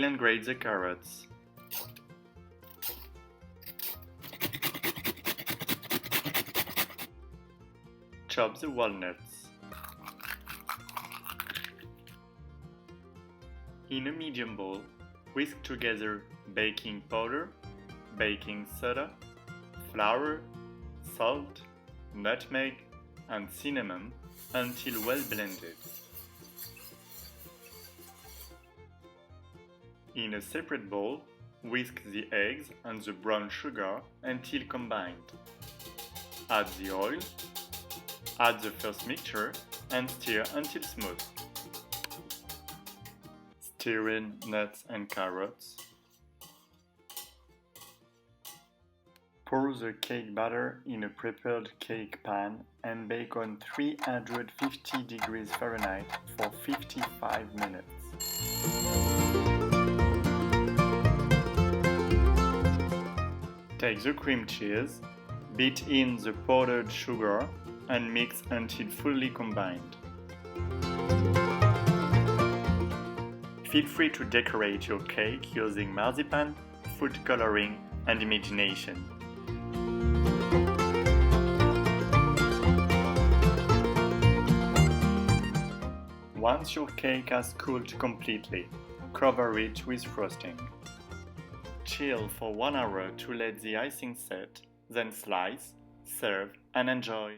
and grate the carrots. Chop the walnuts. In a medium bowl, whisk together baking powder, baking soda, flour, salt, nutmeg, and cinnamon until well blended. In a separate bowl, whisk the eggs and the brown sugar until combined. Add the oil, add the first mixture and stir until smooth. Stir in nuts and carrots. Pour the cake batter in a prepared cake pan and bake on 350 degrees Fahrenheit for 55 minutes. Take the cream cheese, beat in the powdered sugar and mix until fully combined. Feel free to decorate your cake using marzipan, food coloring, and imagination. Once your cake has cooled completely, cover it with frosting. Chill for 1 hour to let the icing set, then slice, serve, and enjoy.